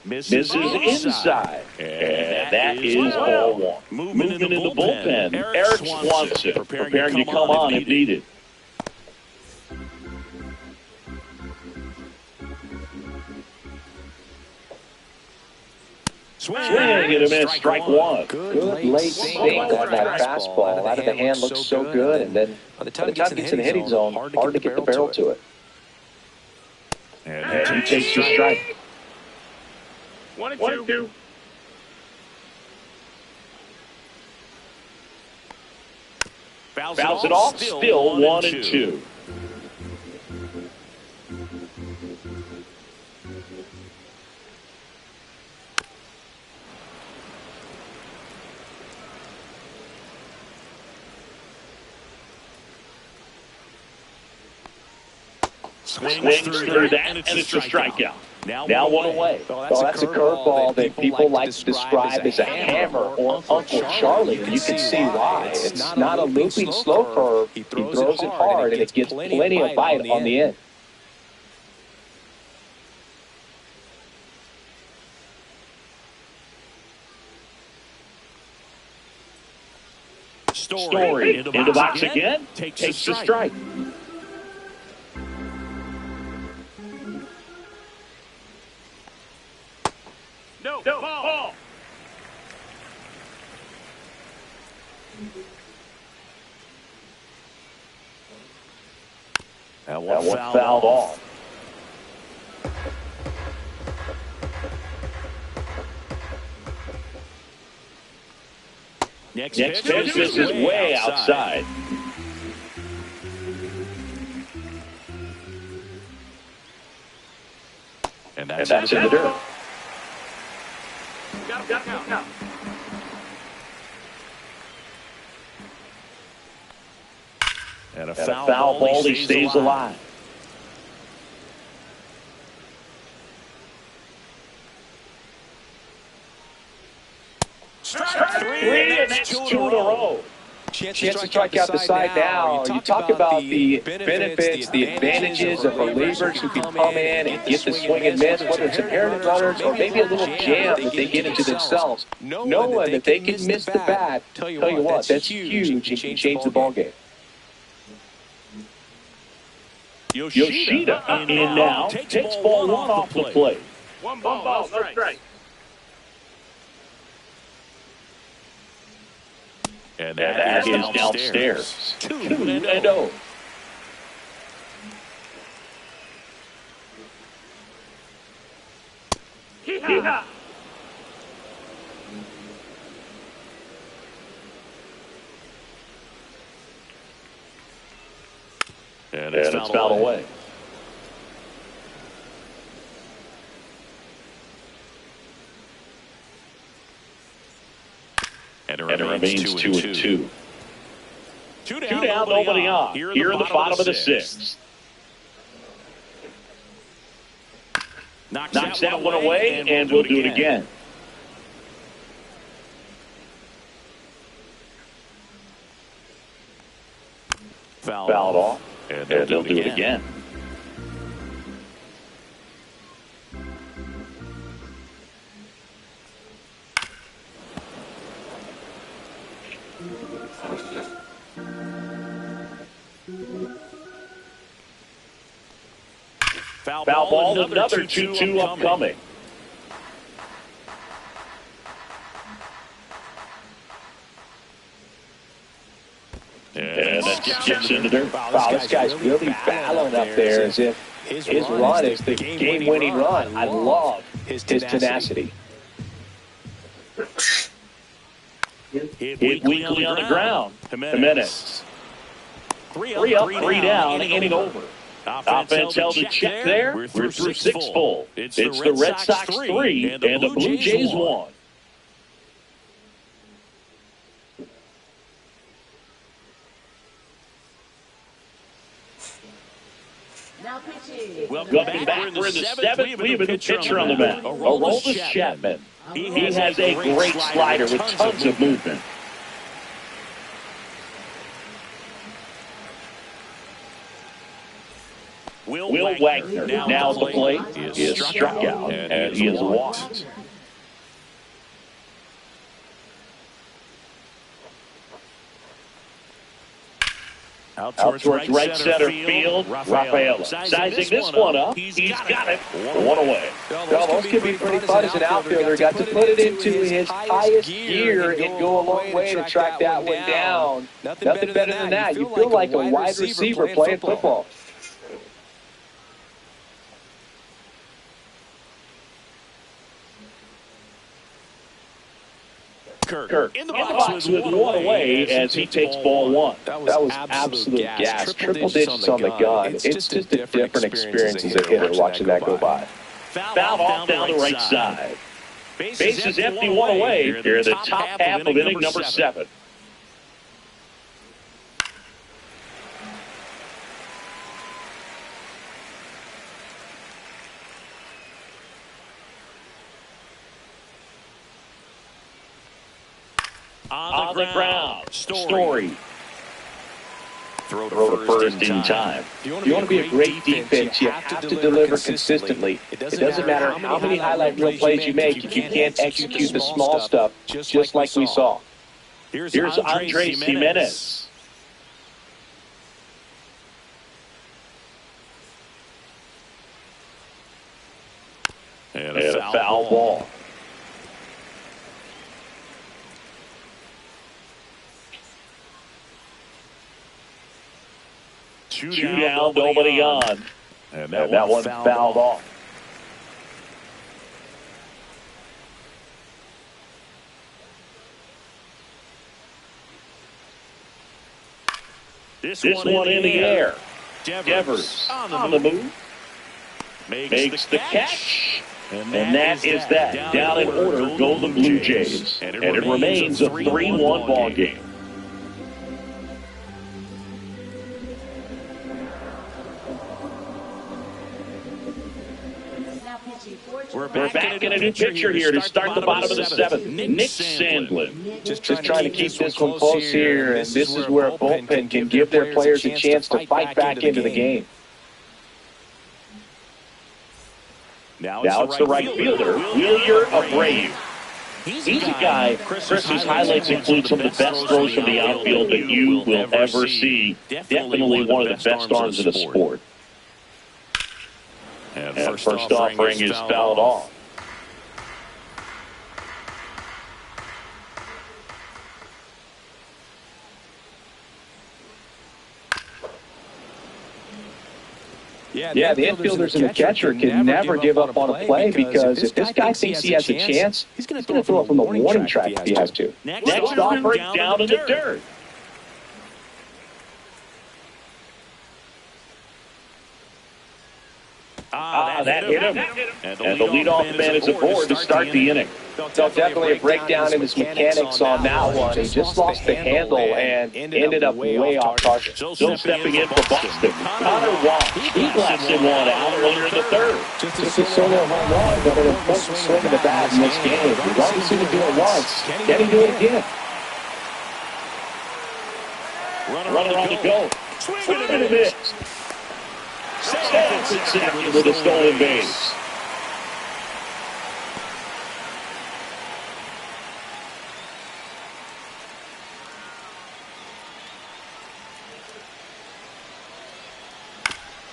Misses inside. And that is ball 1. Moving in the bullpen, Eric Swanson preparing to come on if needed. Swing and a miss, strike 1.
Good late swing on that fastball. Out of the hand looks so good, and then by the time it gets in the hitting zone, hard to get the barrel to it.
And he takes the strike.
1 and 2.
Fouls it off, still 1 and 2. Swings through that, and it's a strikeout. Now one away.
Well, that's a curveball that people like to describe as a hammer or Uncle Charlie, and you can see why. It's not a looping slow curve. He throws it hard, and it gets plenty of bite on the end.
Story into box again. Takes the strike.
No, ball.
That one fouled off. Next pitch is way outside. And that's in the dirt.
Got.
And a foul ball, he stays alive. Strike
Three, and that's two in a row.
Chance to strike out the side now. You talk about the benefits, the advantages of relievers who can come in and get the swing and miss, whether it's inherited runners or maybe a little jam that they get into themselves. Knowing that they can miss the bat, tell you what, that's huge and can change the ball game.
Yoshida
in now takes ball one off the plate.
One ball, no strike.
And
That is downstairs. 2-0.
Hee-haw.
And
It's fouled away.
And
And it remains 2-2.
Two
Two down, nobody on. Here in the bottom of the sixth. Knocks that one away, and we'll do it again. Fouled off, and they'll do it again.
Foul
Ball, another 2-2 upcoming. And that gets into dirt.
Wow, this guy's really battling up there as if his run is the game-winning run. I love his tenacity.
Hit weakly on the ground. Jimenez. 3 up, 3 down, inning over. Offense held a check there. We're through 6 full. It's the Red Sox 3 and the Blue Jays 1.
Now pitching.
Welcome back. We're in the 7th. We have a pitcher on the mound. Aroldis Chapman. He has a great slider with tons of movement. Will Wagner, now at the plate, is struck out, and he is walked. Out towards right center field, Rafaela. Sizing this one up, he's got it. One away.
Well, those could be pretty fun as an outfielder. Got to put it into his highest gear and go a long way to track that one down. Nothing better than that. You feel like a wide receiver playing football.
Kirk in the box with one away as he takes ball one.
That was absolute gas. Triple digits on the gun. It's just a different experience as a hitter watching that go by.
Fouled off down the right side. Bases empty, one away here in the top half of inning number 7. On the ground, Story. Throw to first in time.
If you want to be a great defense, you have to deliver consistently. It doesn't matter how many highlight reel plays you make if you can't execute the small stuff, just like we saw.
Here's Andres Jimenez. And a foul ball. Two down, nobody on. And that one fouled off. This one in the air. Devers on the move. Makes the catch. And that is that. Down in order go the Blue Jays. And it remains a 3-1 ball game.
We're
back in a new pitcher here to start the bottom of the seventh. Nick Sandlin.
Just trying to keep this one close here, and this is where a bullpen can give their players a chance to fight back into the game.
Now
it's the right fielder, Wilyer Abreu. He's a guy, Chris's highlights include some of the best throws from the outfield that you will ever see. Definitely one of the best arms in the sport.
And
first offering is fouled off. Yeah, the infielders and the catcher can never give up on a play because if this guy thinks he has a chance, he's going to throw it from the warning track if he has to. Next offering down in the dirt. That hit him. And the leadoff man is aboard to start the inning.
So definitely a breakdown in his mechanics on that one. He just lost the handle and ended up way off target.
Still stepping in for Boston. Connor Walsh. He blasted one out earlier in the third.
Just a solo home run, but an important swing of the bat in this game. We've already seen him do it once. Can he do it again?
Runner on the go. Swing and a miss. Saves it second with a stolen base.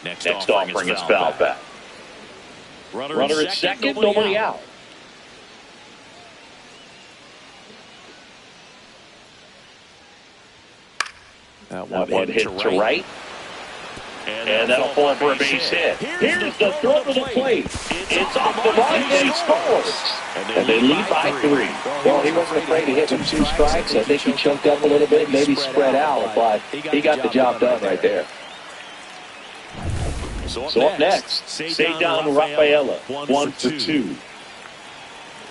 Next offering is foul back. Runner at second, nobody out. That one hit to right. And that'll fall for a base hit. Here's the throw to the plate. It's off the mark and he scores. And they lead by 3.
Well, he wasn't afraid to hit with 2 strikes. I think he choked up a little bit, maybe spread out, but he got the job done right there.
So up next, Ceddanne Rafaela, 1 for 2.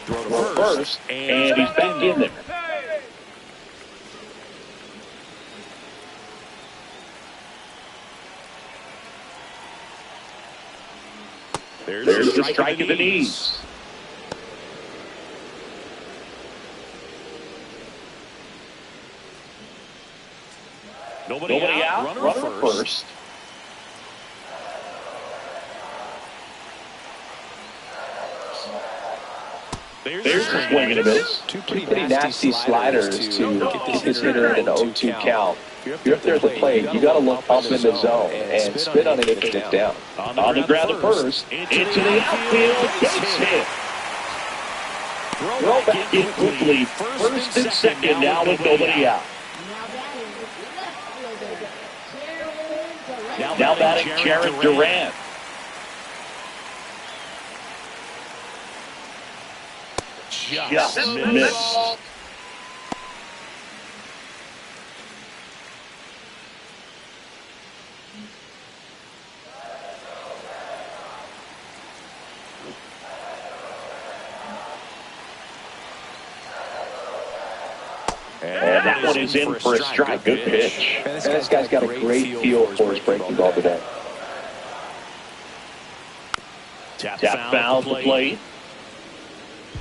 Throw to first, and he's back in there. There's the strike at the knees. Nobody out. Runner first. There's the swing and a miss.
Two pretty nasty sliders to get this hitter in an 0-2 count. If you're up there at the plate, you got to look up in the zone and spit on anything that's down.
On the ground at first, into the outfield, base hit. Throw back in quickly, first and second now with nobody out. Now batting Jared Durant. Just missed. And that one is in for a strike. Good pitch.
And this guy's got a great feel for his breaking ball today.
Tap foul to plate.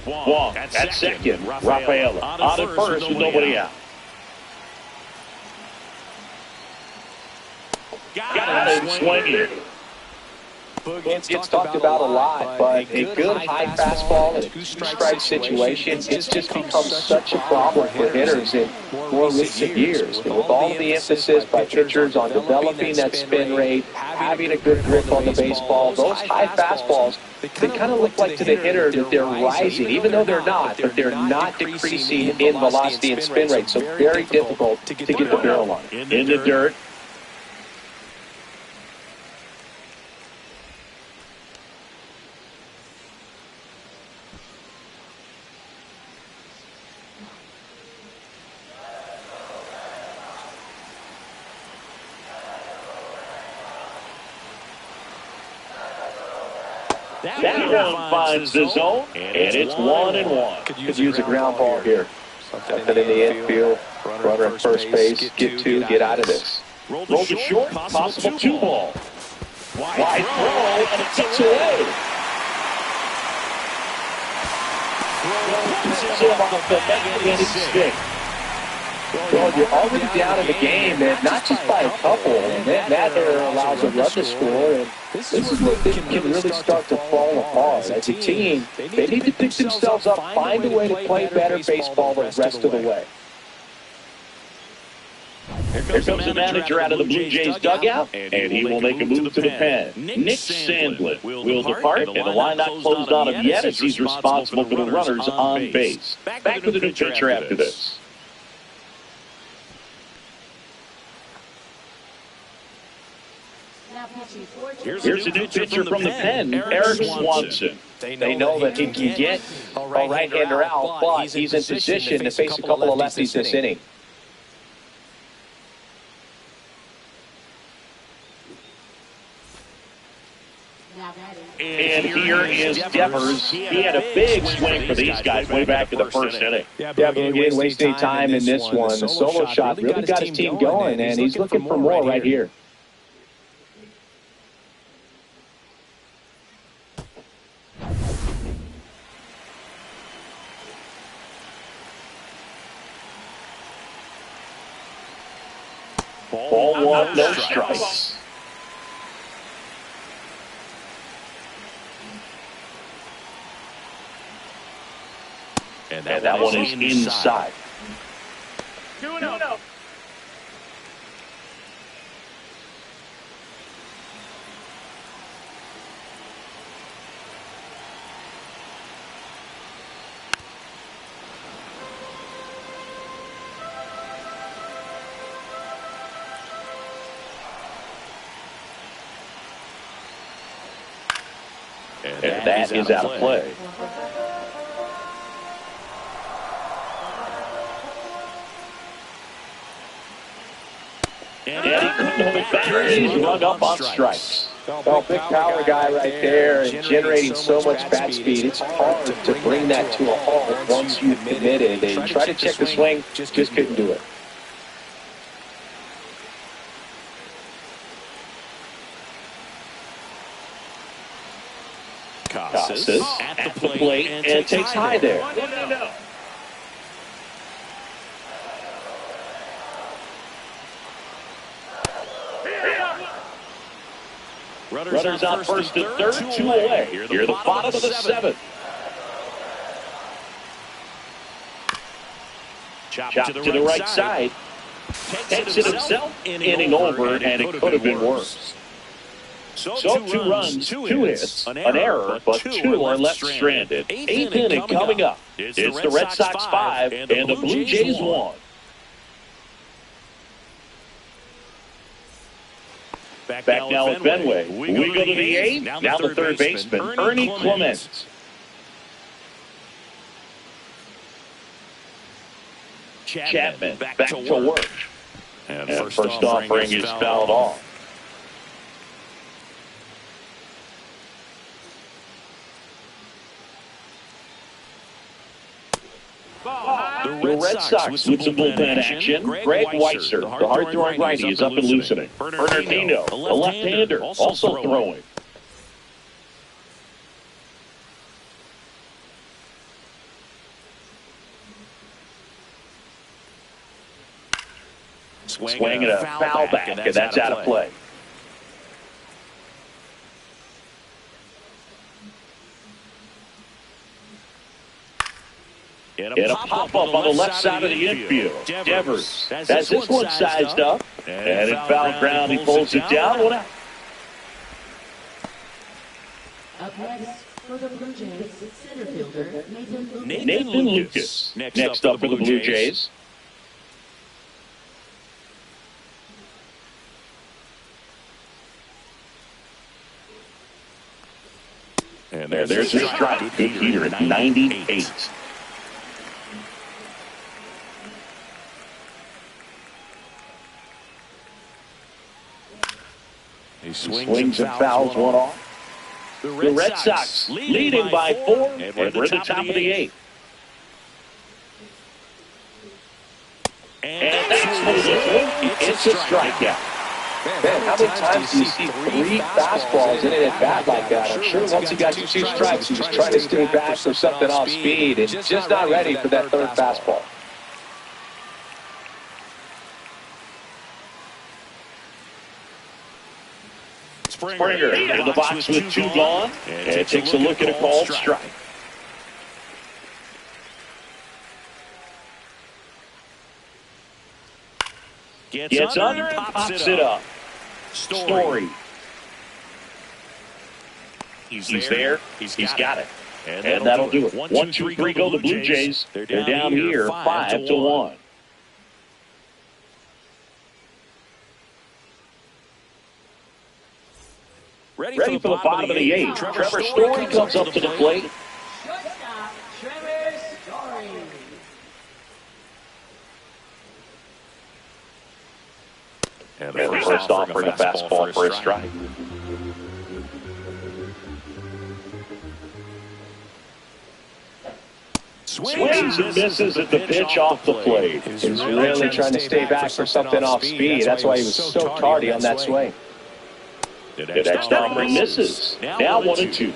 Wong at second. Rafaela on at first with nobody out. Got it swinging.
It's talked about a lot, but a good high fastball in a two-strike situation, it's just become such a problem for hitters in more recent years. And with all of the emphasis by pitchers on developing that spin rate, having a good grip on the baseball, those high fastballs, they kind of look like to the hitter that they're rising, even though they're not, but they're not decreasing in velocity and spin rate, so very difficult to get the barrel on.
In the dirt. That one finds the zone, and it's 1-1.
Could use a ground ball here. Something in the infield, runner at first base, get out of this.
Roll to short, possible 2 ball. Wide throw, and it takes away. him off the next inning stick. Well, you're already down in the game, and not just by a couple. And then that error allows a run to score. And this is where things can really start to fall apart. As a team, they need to pick themselves up, find a way to play better baseball the rest of the way. Here comes the manager out of the Blue Jays dugout, and he will make a move to the pen. Nick Sandlin will depart, and the line not closed on him yet as he's responsible for the runners on base. Back to the new pitcher after this. Here's a new pitcher from the pen, Eric Swanson. They know that he can get a right-hander out, but he's in position to face a couple of lefties this inning. And here is Devers. He had a big swing for these guys way back in the first inning.
Yeah, but he didn't waste any time in this one. The solo shot really got his team going, and he's looking for more right here.
Ball one, no strikes. And that one is inside.
2-0.
And that is out of play. And he couldn't hold back. He's rung up on strikes.
Well, big power guy right there and generating so much bat speed. It's hard to bring that to a halt once you've committed. They tried to check the swing, just couldn't do it.
Casas at the plate and takes high there. Runners on first and third, two away. Here the bottom of the seventh. Chop to the right side. Takes it himself, inning over, and it could have been worse. So 2 runs, 2 hits, an error, but 2 are left stranded. 8th inning coming up. It's the Red Sox 5 and the Blue Jays 1. Back now at Fenway. We go to the 8th. Now the third baseman, Ernie Clements. Chapman back to work. And first offering is fouled off. The Red Sox with some bullpen action. Greg Weitzer, the hard-throwing righty, is up and loosening. Bernardino, a left-hander, also throwing. Swing and a foul back, and that's out of play. And a pop-up on the left side of the infield. Devers has this one sized up. And in foul ground, he pulls it down. What out?
Up next for the Blue Jays, center fielder
Nathan Lucas. Next up for the Blue Jays. And there's his strike. Good heater at 98. He swings and fouls one off. The Red Sox leading by 4, and we're at the top of the 8th. And that's what it's a strikeout.
Man, how many times do you see 3 fastballs in an at-bat like that? I'm sure once he got to 2 strikes, he was trying to stay back for something off speed and just not ready for that third fastball.
Springer in the box with 2 gone, and takes a look at a called strike. Gets under and pops it up. Story. He's there. He's got it. And that'll do it. 1, 2, 3 go the Blue Jays. They're down here 5-1. Ready for the bottom of the 8th. Trevor Story comes up to the plate.
Shortstop, Trevor Story.
And the first offering a fastball for a strike. Swings and misses at the pitch off the plate.
He was really trying to stay back for something off speed. That's why he was so tardy on that swing.
The next offering misses. Now 1-2.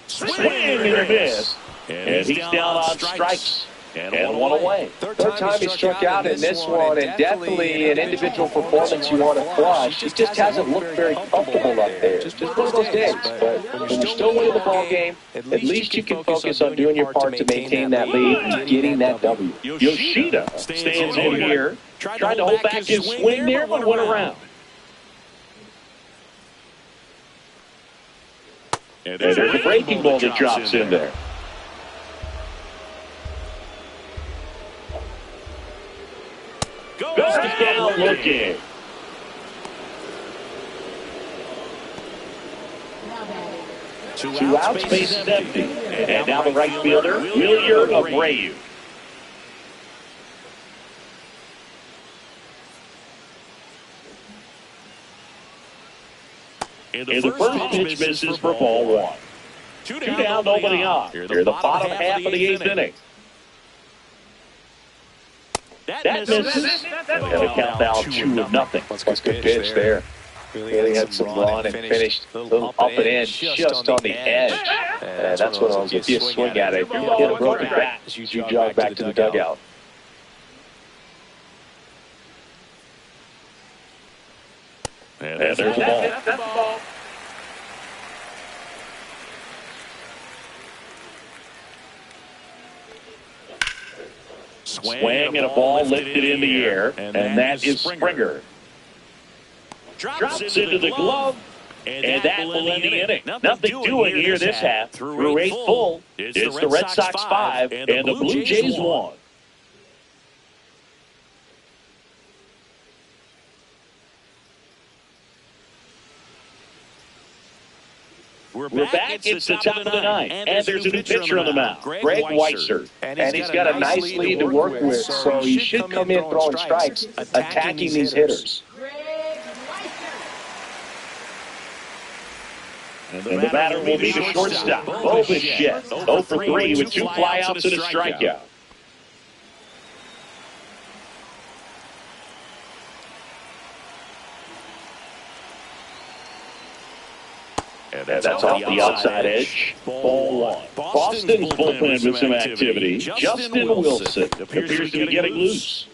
Swing and a miss. And he's down on strikes. And 1 away.
Third time he struck out in this one, and definitely an individual performance you want to flush. He just hasn't looked very comfortable up there. Just one of those days. But when you're still winning the ball game, at least you can focus on doing your part to maintain that lead and getting that W.
Yoshida stands in here, tried to hold back his swing there, but went around. And there's a breaking ball that drops in there. Goes down looking. Two outs, base is empty. And now the right fielder, Wilyer Abreu. And the first pitch misses for ball 1. 2 down, nobody on. Here the bottom half of the 8th inning. That misses. And the count now 2-0.
That's a good pitch there. Really had some run and finished a little up and in just on the edge. And that's what I'll give you a swing at it. If you get a broken bat, you jog back to the dugout.
And there's the ball. Swing and a ball lifted in the air, and that is Springer. Drops into the glove, and that will end the inning. Nothing doing here this half. Through 8 full, it's the Red Sox 5 and the Blue Jays 1. We're back. It's the top of the 9th, and there's a new pitcher on the mound, Greg Weissert.
And he's got a nice lead to work with, so he should come in throwing strikes, attacking these hitters.
And the batter will be the shortstop, Bo Bichette, 0 for 3 with 2 flyouts and a strikeout. And that's off the outside edge. Ball 1. Boston's bullpen with some activity. Justin Wilson appears to be getting loose.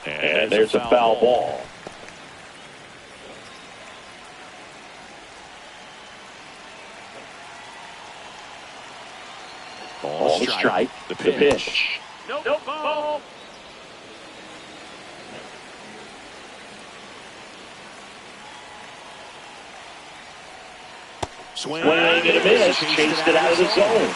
And there's a foul ball. Ball strike. The pitch. Nope. Ball. Swing and a miss. Chased it out of the zone.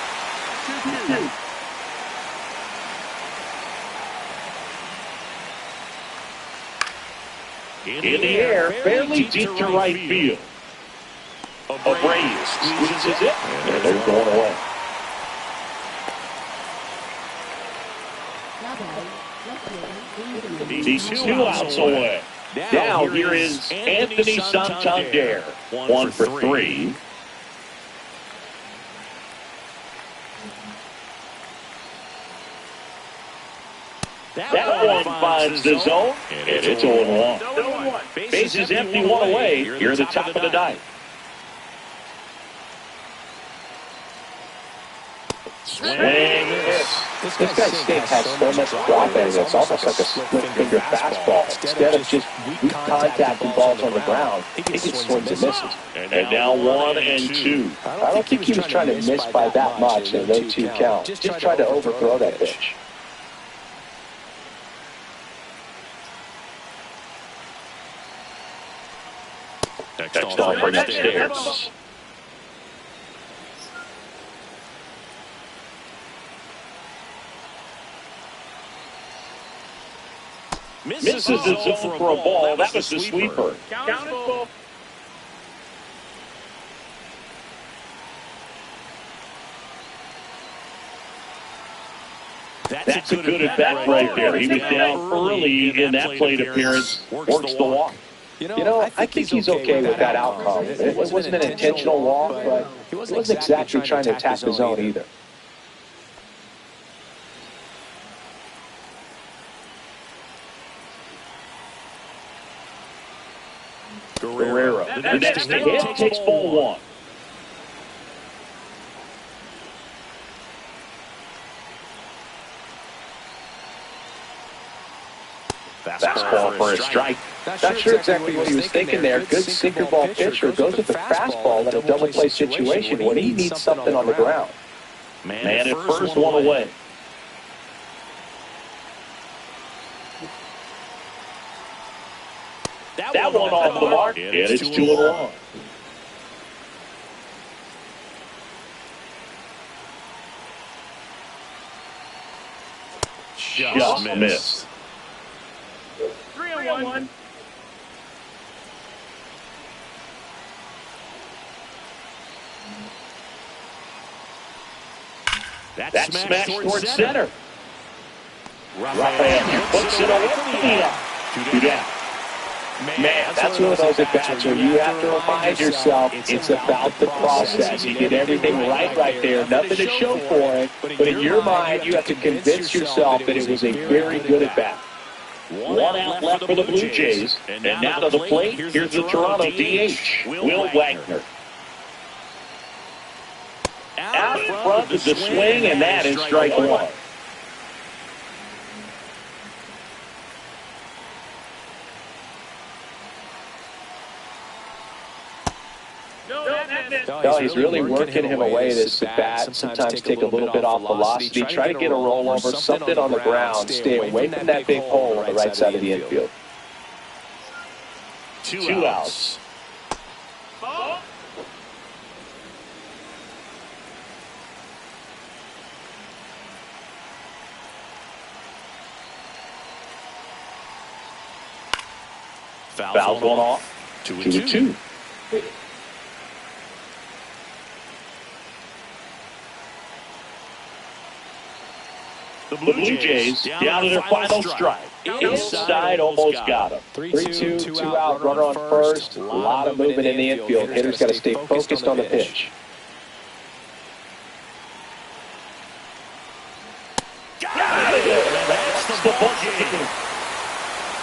In the air, fairly deep to right field. Abreu squeezes it. And they're going away. He's 2 outs away. Now here is Anthony Santander, 1 for 3. That one finds the zone, and it's 0-1. Bases empty, 1 away here at the top of the ninth. Swing.
This guy's stick has so much drop in it, it's almost like a split-finger fastball. Instead of just weak contact and balls on the ground, he just swings and misses.
And now 1-2.
I don't think he was trying to miss by that much in a 0-2 count. Just tried to overthrow that pitch.
Next on for next stairs. Misses the zone for a ball. That was the sweeper.
Count is full.
That's a good at bat right there. He was down early in that plate appearance. Works the walk.
You know, I think he's okay with that outcome. It wasn't an intentional walk, but he wasn't exactly trying to attack the zone either.
Guerrero. The next hit takes ball 1. Fastball for a strike.
Not sure exactly what he was thinking there. Good sinker ball pitcher goes with the fastball in a double play situation when he needs something on the ground.
Man at first, 1 away. That one off the mark, and it's 2-1. Just missed.
3-1.
That smash towards center. Rafael puts it away. 2 down.
Man, that's one of those at-bats where you have to remind yourself it's about the process. You get everything right there, nothing to show for it, but in your mind, you have to convince yourself that it was a very good at-bat.
1 out left for the Blue Jays. And now to the plate, here's the Toronto DH, Will Wagner. Out in front is the swing, and that is strike 1.
No, he's really working him away this at bat. Sometimes take a little bit off velocity. Try to get a rollover, something on the ground. Stay away from that big hole on the right side of the infield.
2 outs. Fouls one off. 2-2. The Blue Jays down to their final strike. Inside, almost got him.
3-2, 2 out, runner on first. A lot of movement in the infield. Hitter's got to stay focused on the pitch.
Got it! That's the ball game.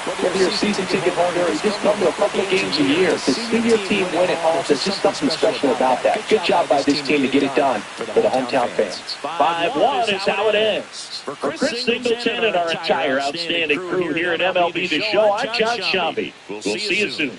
Whether you're a season ticket holder or you just come to a couple of games a year, to see your team win at home, there's just something special about that. Good job by this team to get it done for the hometown fans.
5-1 is how it ends. For Chris Singleton and our entire outstanding crew here at MLB The Show, I'm John Shambi. We'll see you soon.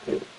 to.